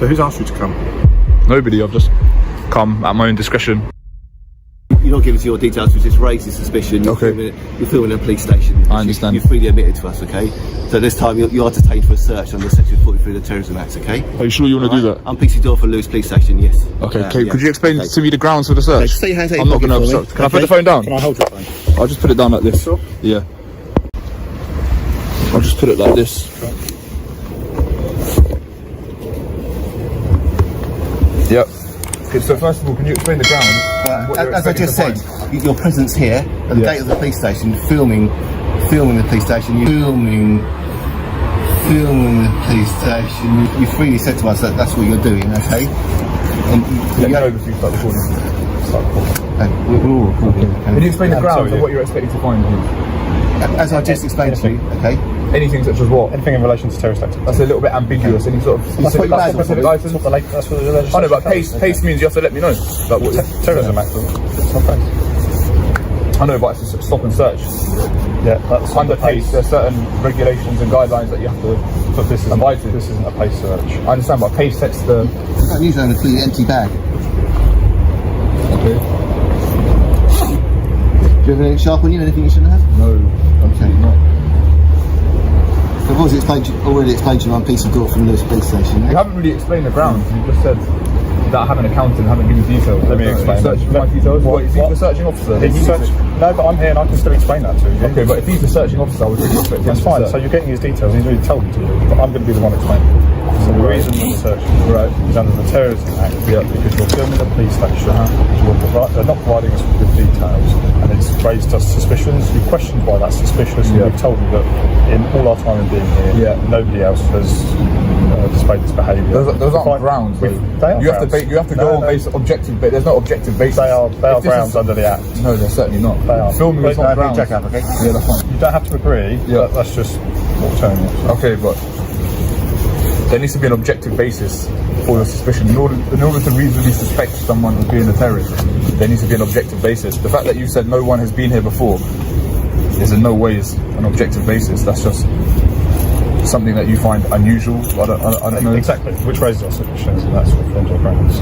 So who's asked you to come? Nobody, I've just come at my own discretion. You're not giving us your details, which just raises suspicion. Okay. You're filming a police station. I understand. You freely admitted to us, okay? So this time you are detained for a search under Section 43 of the Terrorism Act, okay? Are you sure you want to do that? I'm PC Door for Lewis Police Station, yes. Okay, Yeah. could you explain to me the grounds for the search? Okay, stay your hands out I'm your not going to pocket obstruct. for me. Can I put the phone down? Can I hold your phone? I'll just put it down like this. Sure. Yeah. I'll just put it like this. Yep. Okay, so first of all, can you explain the grounds? As I just said, your presence here at the gate of the police station, filming the police station, filming the police station. You freely said to us that that's what you're doing, okay? And Let me know before you start recording. we're all recording. Can you explain the grounds of what you're expecting to find? As I just explained to you, okay? Anything such as what? Anything in relation to terrorist activity. That's a little bit ambiguous. Any sort of specific license? That's what the legislation. I know, but PACE means you have to let me know. Like what Terrorism Act. It's not PACE. I know, but it's a stop and search. Yeah, that's Under PACE, there's certain regulations and guidelines that you have to abide to. This isn't a PACE search. I understand, but PACE sets the... You can't use it on a completely empty bag. Okay. Do you have anything sharp on you? Anything you shouldn't have? No, Okay. not. I've already explained to you one piece of door from Lewis Police Station. You haven't really explained the grounds. You just said that I have an accountant, haven't given details. Let me explain. Searching for my details? What, is he the searching officer? No, but I'm here and I can still explain that to you. Okay, but if he's the searching officer, I would really expect him That's to fine. search. So you're getting his details. He's already told you to, but I'm going to be the one explaining. So the reason for the search is under the Terrorism Act, because you're filming a police station, they're not providing us with details, and it's raised us suspicions. You're questioned why that's suspicious, and we've told you that in all our time in being here, nobody else has displayed this behaviour. Those aren't grounds. They are you grounds. have to go on base objective, but there's no objective basis. They are grounds under the Act. No, they're certainly not. They are. Filming is not grounds. Check up, okay? Yeah, that's fine. You don't have to agree, but that's just what we're telling you. Okay, but there needs to be an objective basis for your suspicion. In order to reasonably suspect someone of being a terrorist, there needs to be an objective basis. The fact that you said no one has been here before is in no way an objective basis. That's just something that you find unusual. I don't know. Exactly, which raises our suspicions, and that's what forms our grounds.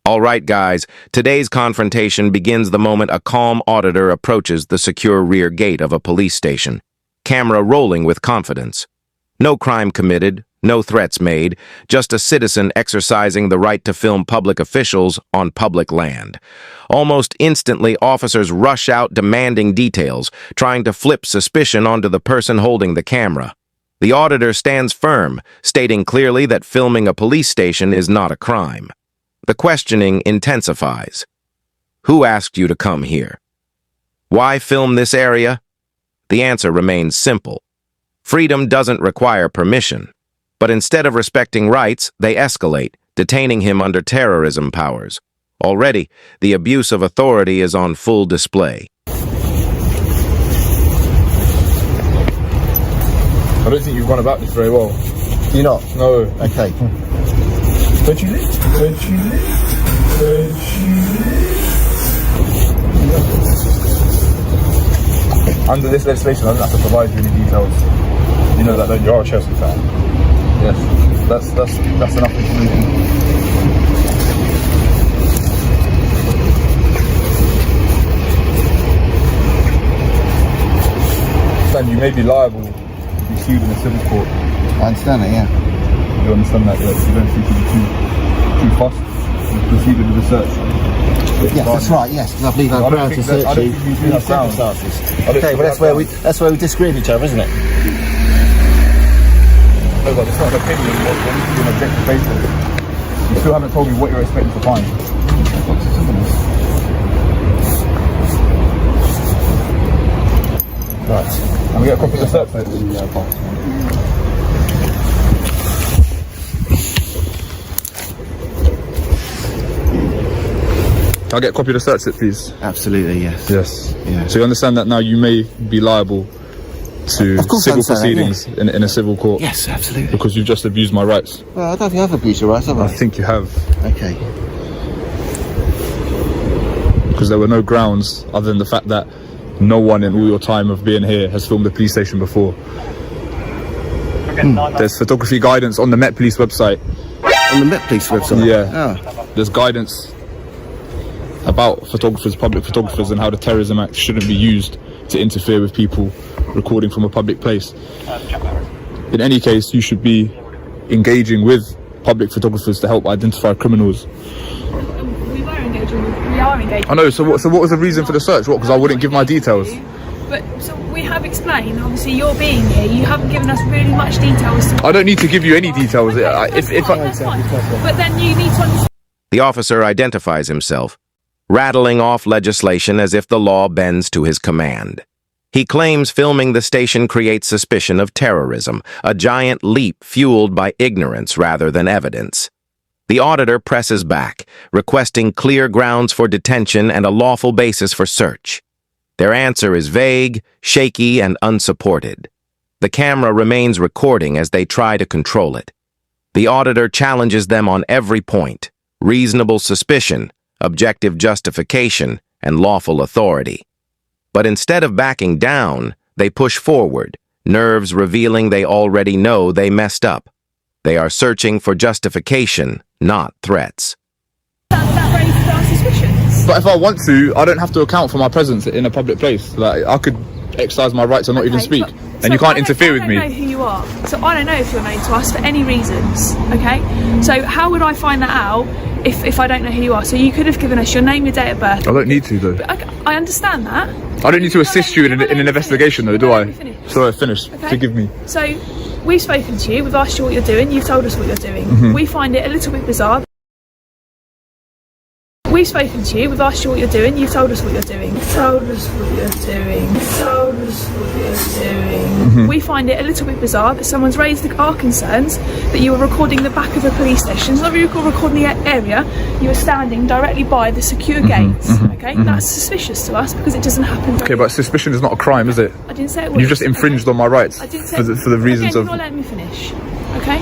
All right, guys, today's confrontation begins the moment a calm auditor approaches the secure rear gate of a police station. Camera rolling with confidence. No crime committed, no threats made, just a citizen exercising the right to film public officials on public land. Almost instantly, officers rush out demanding details, trying to flip suspicion onto the person holding the camera. The auditor stands firm, stating clearly that filming a police station is not a crime. The questioning intensifies. Who asked you to come here? Why film this area? The answer remains simple. Freedom doesn't require permission, but instead of respecting rights, they escalate, detaining him under terrorism powers. Already, the abuse of authority is on full display. I don't think you've gone about this very well. You're not? No. Okay. Where'd you live? Under this legislation, I don't have to provide you any details. You know that you're a Chelsea fan. Yes, that's enough information. Then you may be liable to be sued in a civil court. I understand that, yeah. You understand that? Yes. You don't seem to be too fast. You've proceeded with the search. Yes, that's right. Yes, because I believe I'm proud to search you in these circumstances. Okay, but that's where we disagree with each other, isn't it? No, but it's not an opinion. There needs to be an objective basis. You still haven't told me what you're expecting to find. Right. I'm gonna get a copy of the search note. Can I get a copy of the search slip, please? Absolutely, yes. Yes. Yeah. So you understand that now you may be liable to civil proceedings in a civil court? Yes, absolutely. Because you've just abused my rights. Well, I don't think I've abused your rights, have I? I think you have. Okay. Because there were no grounds other than the fact that no one in all your time of being here has filmed a police station before. Okay, There's photography guidance on the Met Police website. On the Met Police website? Yeah. Oh. There's guidance about photographers, public photographers, and how the Terrorism Act shouldn't be used to interfere with people recording from a public place. In any case, you should be engaging with public photographers to help identify criminals. We are engaging. I know, so what was the reason for the search? What, because I wouldn't give my details? But so we have explained, obviously you're being here, you haven't given us really much details. I don't need to give you any details. Okay, that's fine. But then you need to understand. The officer identifies himself, rattling off legislation as if the law bends to his command. He claims filming the station creates suspicion of terrorism, a giant leap fueled by ignorance rather than evidence. The auditor presses back, requesting clear grounds for detention and a lawful basis for search. Their answer is vague, shaky, and unsupported. The camera remains recording as they try to control it. The auditor challenges them on every point: reasonable suspicion, objective justification, and lawful authority. But instead of backing down, they push forward, nerves revealing they already know they messed up. They are searching for justification, not threats. That raises our suspicions. But if I want to, I don't have to account for my presence in a public place. Like, I could exercise my right to not even speak, and you can't interfere with me. I don't know who you are, so I don't know if you're known to us for any reasons, okay? So how would I find that out if I don't know who you are? So you could have given us your name, your date of birth. I don't need to, though. I understand that. I don't need to assist you in an investigation, though, do I? So I finished. Okay. Forgive me. So we've spoken to you, we've asked you what you're doing, you've told us what you're doing. We find it a little bit bizarre. We've spoken to you, we've asked you what you're doing, you've told us what you're doing. Told us what you're doing. Told us what you're doing. We find it a little bit bizarre that someone's raised our concerns that you were recording the back of a police station. It's not really recording the area, you were standing directly by the secure gates. Okay, that's suspicious to us because it doesn't happen. Okay, but suspicion is not a crime, is it? I didn't say it was. You've just infringed on my rights I didn't say for the reasons Again, of. you're not letting me finish. Okay,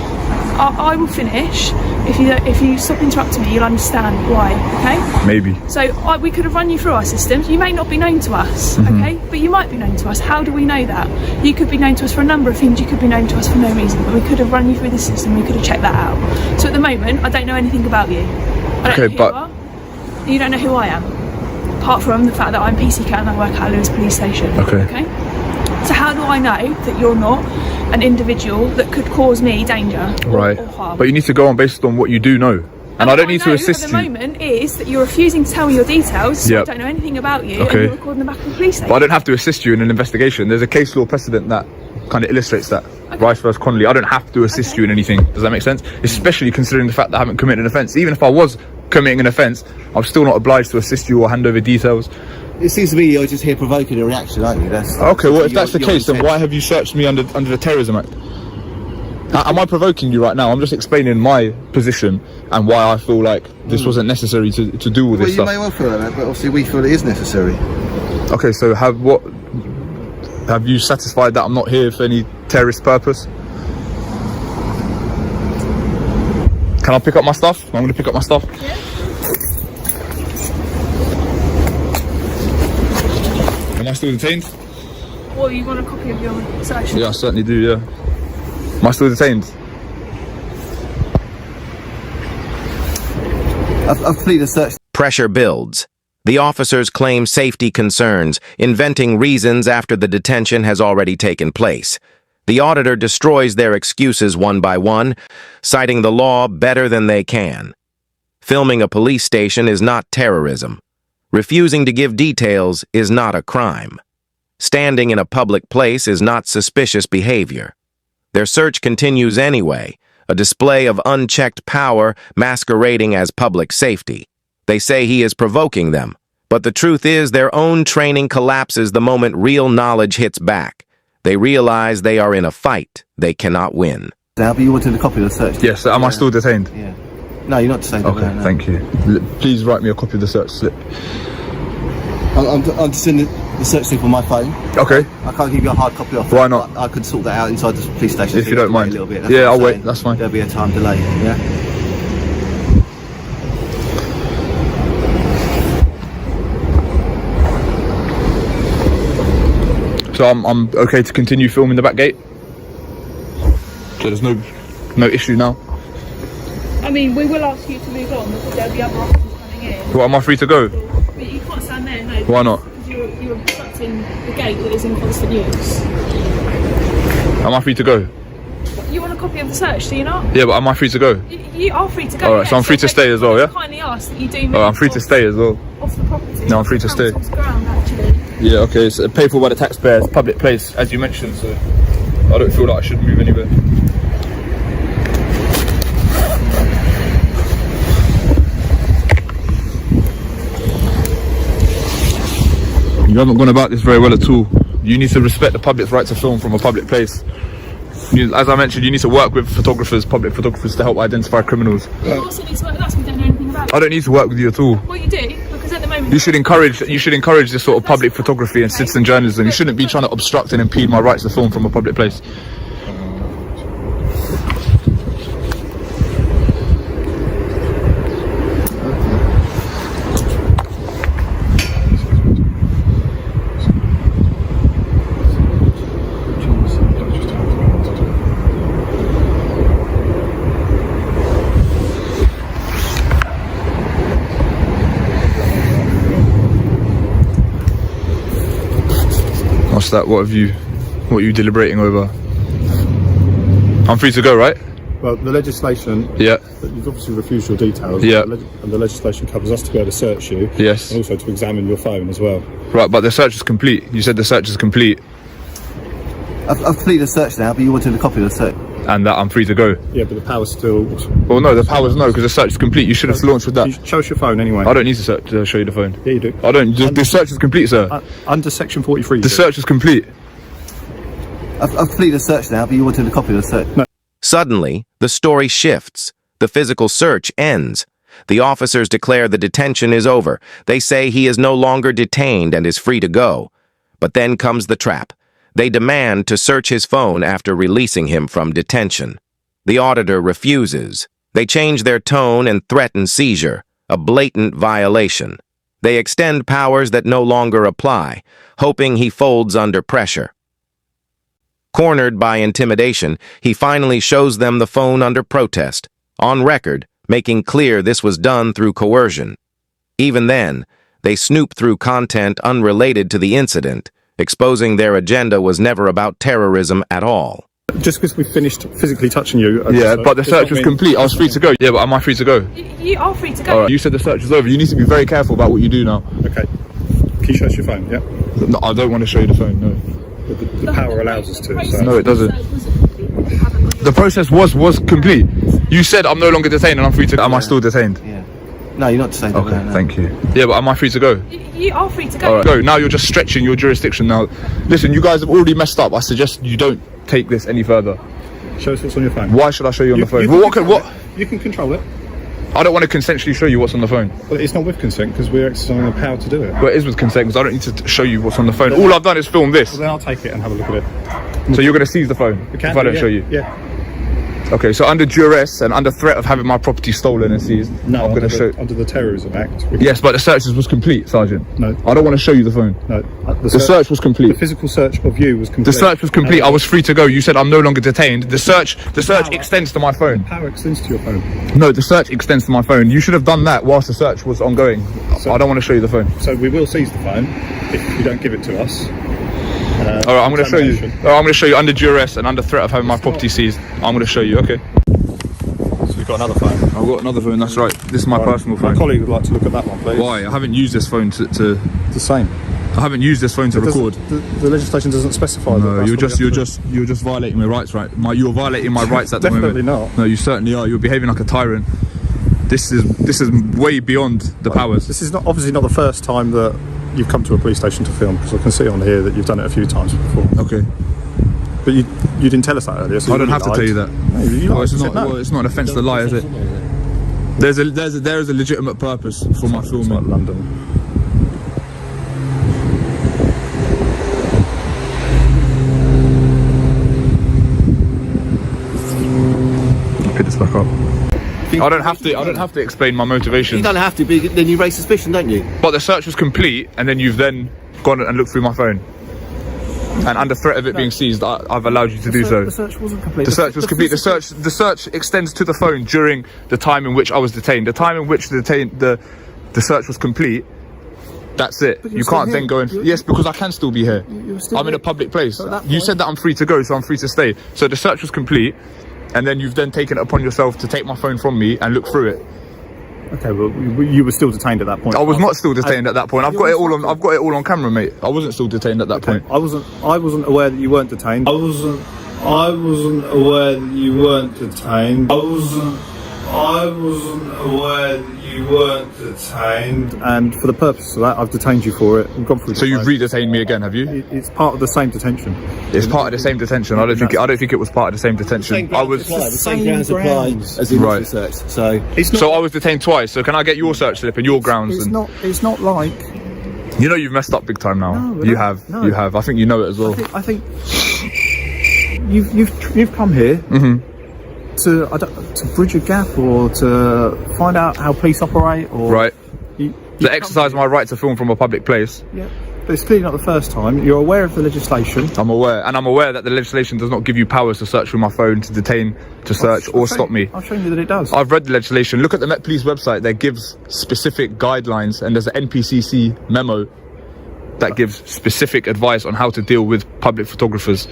I will finish if you stop interrupting me. You'll understand why. Okay. Maybe. So we could have run you through our systems. You may not be known to us, okay, but you might be known to us. How do we know that? You could be known to us for a number of things. You could be known to us for no reason, but we could have run you through the system. We could have checked that out. So at the moment, I don't know anything about you. I don't know who but you are. You don't know who I am, apart from the fact that I'm PC Cat and I work at Lewis Police Station. Okay. So how do I know that you're not an individual that could cause me danger or harm? But you need to go on based on what you do know. And I don't need to assist at the you. moment is that you're refusing to tell me your details, so Yep. I don't know anything about you, Okay. and you're recording the back of the police station. But I don't have to assist you in an investigation. There's a case law precedent that kind of illustrates that. Rice versus Connolly. I don't have to assist you in anything. Does that make sense? Especially considering the fact that I haven't committed an offence. Even if I was committing an offence, I'm still not obliged to assist you or hand over details. It seems to me you're just here provoking a reaction, aren't you? Okay, well, if that's the case, then why have you searched me under the Terrorism Act? Am I provoking you right now? I'm just explaining my position and why I feel like this wasn't necessary to do all this stuff. Well, you may well feel that, but obviously we feel it is necessary. Okay, so have you satisfied that I'm not here for any terrorist purpose? Can I pick up my stuff? I'm going to pick up my stuff. Yeah. Am I still detained? Or you want a copy of your search? Yeah, I certainly do, yeah. Am I still detained? I've completed a search. Pressure builds. The officers claim safety concerns, inventing reasons after the detention has already taken place. The auditor destroys their excuses one by one, citing the law better than they can. Filming a police station is not terrorism. Refusing to give details is not a crime. Standing in a public place is not suspicious behavior. Their search continues anyway, a display of unchecked power masquerading as public safety. They say he is provoking them, but the truth is their own training collapses the moment real knowledge hits back. They realize they are in a fight they cannot win. Now, but you wanted a copy of the search. Yes, am I still detained? Yeah. No, you're not detained. Okay, no. thank you. Please write me a copy of the search slip. I'm just in the search slip on my phone. Okay. I can't give you a hard copy of it. Why not? I could sort that out inside the police station. If you don't mind. A little bit. Yeah, I'll wait. That's fine. There'll be a time delay. Yeah. So I'm okay to continue filming the back gate? So there's no issue now. I mean, we will ask you to move on because there'll be other officers coming in. What, am I free to go? But you can't stand there, no. Why not? Because you're obstructing the gate that is in constant use. Am I free to go? You want a copy of the search, do you not? Yeah, but am I free to go? You are free to go. Alright, so I'm free to stay as well, yeah? Kindly ask that you do move I'm free to stay as well. off the property. No, I'm free to stay. Off the ground, actually. Yeah, okay, it's paid for by the taxpayers, public place, as you mentioned, so I don't feel like I should move anywhere. You haven't gone about this very well at all. You need to respect the public's right to film from a public place. As I mentioned, you need to work with photographers, public photographers, to help identify criminals. You also need to work with us, we don't know anything about it. I don't need to work with you at all. Well, you do, because at the moment... You should encourage this sort of public photography and citizen journalism. You shouldn't be trying to obstruct and impede my rights to film from a public place. What's that? What are you deliberating over? I'm free to go, right? Well, the legislation. Yeah. You've obviously refused your details. Yeah. And the legislation covers us to be able to search you. Yes. And also to examine your phone as well. Right, but the search is complete. You said the search is complete. I've completed the search now, but you wanted a copy of the search. And that I'm free to go. Yeah, but the power's still. Well, no, the power's no, because the search is complete. You should have launched with that. Show us your phone anyway. I don't need to show you the phone. Yeah, you do. I don't. The search is complete, sir. Under section 43. The search is complete. I've completed the search now, but you wanted a copy of the search. No. Suddenly, the story shifts. The physical search ends. The officers declare the detention is over. They say he is no longer detained and is free to go. But then comes the trap. They demand to search his phone after releasing him from detention. The auditor refuses. They change their tone and threaten seizure, a blatant violation. They extend powers that no longer apply, hoping he folds under pressure. Cornered by intimidation, he finally shows them the phone under protest, on record, making clear this was done through coercion. Even then, they snoop through content unrelated to the incident, exposing their agenda was never about terrorism at all. Just because we finished physically touching you. Yeah, but the search was complete. I was free to go. Yeah, but am I free to go? You are free to go. All right. You said the search is over. You need to be very careful about what you do now. Okay. Can you show us your phone? Yeah. No, I don't want to show you the phone, no. The power allows us to. So. No, it doesn't. The process was complete. You said I'm no longer detained and I'm free to go. Am I still detained? Yeah. No, you're not detained. Okay, no. thank you. Yeah, but am I free to go? You are free to go. All right, go. Now you're just stretching your jurisdiction now. Listen, you guys have already messed up. I suggest you don't take this any further. Show us what's on your phone. Why should I show you on the phone? You can control it. I don't want to consensually show you what's on the phone. Well, it's not with consent because we're exercising the power to do it. Well, it is with consent because I don't need to show you what's on the phone. All I've done is film this. Well, then I'll take it and have a look at it. So you're going to seize the phone if I don't show you? Yeah. Okay, so under duress and under threat of having my property stolen and seized, No, I'm going to show. under the Terrorism Act. Yes, but the search was complete, Sergeant. No. I don't want to show you the phone. No. The search was complete. The physical search of you was complete. The search was complete. I was free to go. You said I'm no longer detained. The search extends to my phone. Power extends to your phone. No, the search extends to my phone. You should have done that whilst the search was ongoing. I don't want to show you the phone. So we will seize the phone if you don't give it to us. All right, I'm going to show you. I'm going to show you under duress and under threat of having my property seized. I'm going to show you. Okay. So you've got another phone. I've got another phone. That's right. This is my personal phone. My colleague would like to look at that one, please. Why? I haven't used this phone to It's the same. I haven't used this phone to record. The legislation doesn't specify. No, you're just violating my rights, right? You're violating my rights at the moment. Definitely not. No, you certainly are. You're behaving like a tyrant. This is way beyond the powers. This is obviously not the first time that you've come to a police station to film, because I can see on here that you've done it a few times before. Okay. But you didn't tell us that earlier. So I don't have to tell you that. No, you lied. It's not an offence to lie, is it? There is a legitimate purpose for my filming. Like London. Pick this back up. I don't have to explain my motivations. You don't have to, but then you raise suspicion, don't you? But the search was complete, and then you've then gone and looked through my phone. And under threat of it being seized, I've allowed you to do so. The search wasn't complete. The search was complete. The search extends to the phone during the time in which I was detained. The time in which the search was complete. That's it. You can't then go and... Yes, because I can still be here. I'm in a public place. You said that I'm free to go, so I'm free to stay. So the search was complete, and then you've then taken it upon yourself to take my phone from me and look through it. Okay, well, you were still detained at that point. I was not still detained at that point. I've got it all on camera, mate. I wasn't still detained at that point. I wasn't aware that you weren't detained. I wasn't aware that you weren't detained. I wasn't aware that you weren't detained. And for the purpose of that, I've detained you for it and gone through. So you've re-detained me again, have you? It's part of the same detention. It's part of the same detention. I don't think it was part of the same detention. The same grounds apply as the initial search. So I was detained twice. So can I get your search slip and your grounds? It's not like... You know you've messed up big time now. No, you have. I think you know it as well. I think you've come here to bridge a gap or to find out how police operate, or right. To exercise my right to film from a public place. Yeah, but it's clearly not the first time. You're aware of the legislation. I'm aware, and I'm aware that the legislation does not give you powers to search through my phone, to detain, to search, or stop me. I've shown you that it does. I've read the legislation. Look at the Met Police website. That gives specific guidelines, and there's an NPCC memo that gives specific advice on how to deal with public photographers.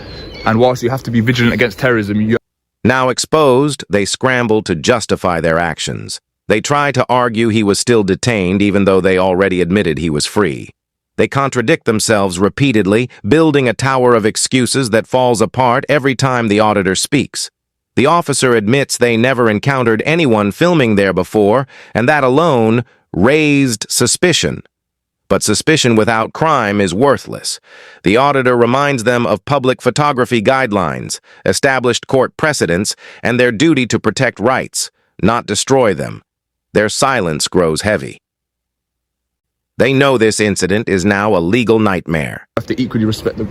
And whilst you have to be vigilant against terrorism, you... Now exposed, they scramble to justify their actions. They try to argue he was still detained even though they already admitted he was free. They contradict themselves repeatedly, building a tower of excuses that falls apart every time the auditor speaks. The officer admits they never encountered anyone filming there before, and that alone raised suspicion. But suspicion without crime is worthless. The auditor reminds them of public photography guidelines, established court precedents, and their duty to protect rights, not destroy them. Their silence grows heavy. They know this incident is now a legal nightmare. have to equally respect the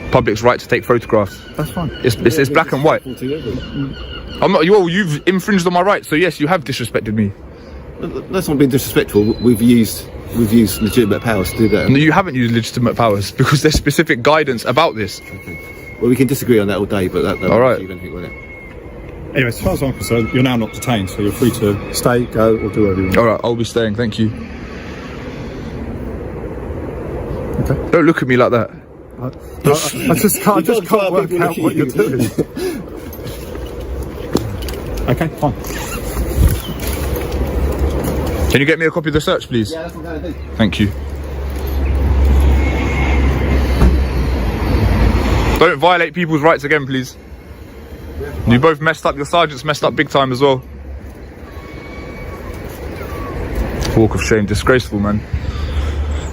public's right to take photographs. That's fine. It's black and white. I'm not. You've infringed on my rights, so yes, you have disrespected me. That's not being disrespectful. We've used legitimate powers to do that. No, you haven't used legitimate powers because there's specific guidance about this. Okay. Well, we can disagree on that all day, but that all right. Anything with it. Anyway, as far as I'm concerned, you're now not detained, so you're free to stay, go, or do whatever you want. All right, I'll be staying. Thank you. Okay. Don't look at me like that. I just can't work out what you're doing. Okay, fine. Can you get me a copy of the search, please? Yeah, that's what I'm going to do. Thank you. Don't violate people's rights again, please. You both messed up. Your sergeant's messed up big time as well. Walk of shame. Disgraceful, man.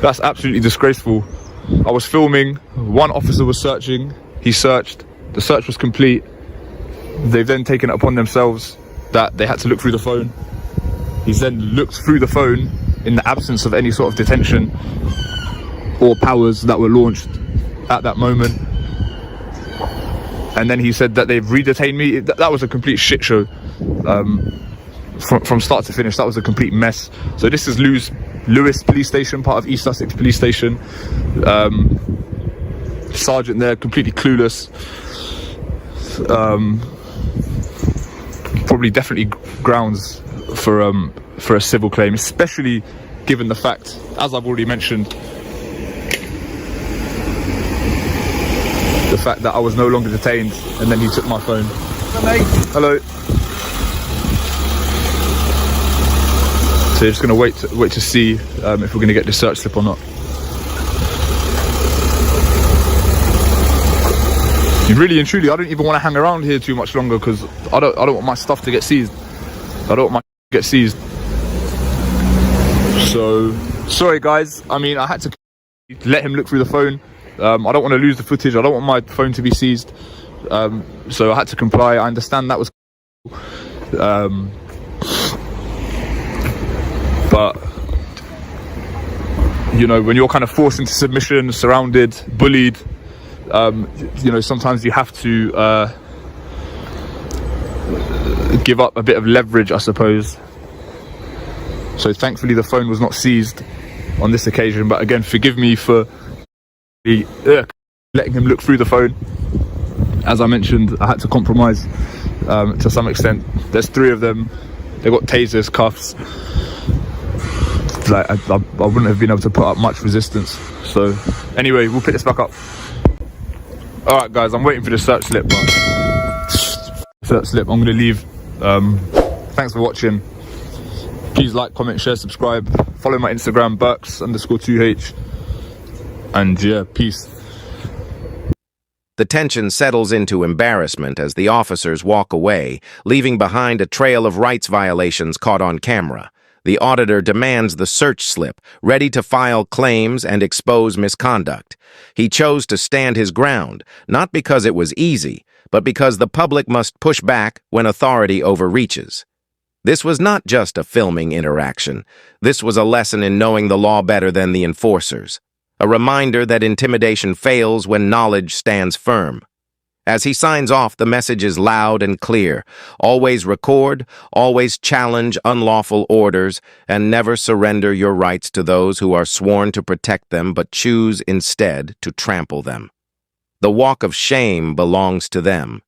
That's absolutely disgraceful. I was filming. One officer was searching. He searched. The search was complete. They've then taken it upon themselves that they had to look through the phone. He's then looked through the phone in the absence of any sort of detention or powers that were launched at that moment. And then he said that they've re-detained me. That was a complete shit show. From start to finish, that was a complete mess. So this is Lewis Police Station, part of East Sussex Police Station. Sergeant there, completely clueless. Probably definitely grounds for a civil claim, especially given the fact, as I've already mentioned, the fact that I was no longer detained and then he took my phone. Hello. So you're just going to wait to see if we're going to get the search slip or not. You really and truly, I don't even want to hang around here too much longer because I don't want my stuff to get seized. I don't want my get seized. So sorry guys. I mean, I had to let him look through the phone. I don't want to lose the footage. I don't want my phone to be seized. So I had to comply. I understand that was but you know, when you're kind of forced into submission, surrounded, bullied, you know, sometimes you have to give up a bit of leverage, I suppose. So thankfully the phone was not seized on this occasion, but again, forgive me for letting him look through the phone. As I mentioned, I had to compromise to some extent. There's 3 of them. They got tasers, cuffs. Like I wouldn't have been able to put up much resistance. So anyway, we'll pick this back up. All right, guys, I'm waiting for the search slip. I'm gonna leave. Thanks for watching. Please like, comment, share, subscribe. Follow my Instagram, Burks_2H. And yeah, peace. The tension settles into embarrassment as the officers walk away, leaving behind a trail of rights violations caught on camera. The auditor demands the search slip, ready to file claims and expose misconduct. He chose to stand his ground, not because it was easy, but because the public must push back when authority overreaches. This was not just a filming interaction. This was a lesson in knowing the law better than the enforcers. A reminder that intimidation fails when knowledge stands firm. As he signs off, the message is loud and clear. Always record, always challenge unlawful orders, and never surrender your rights to those who are sworn to protect them but choose instead to trample them. The walk of shame belongs to them.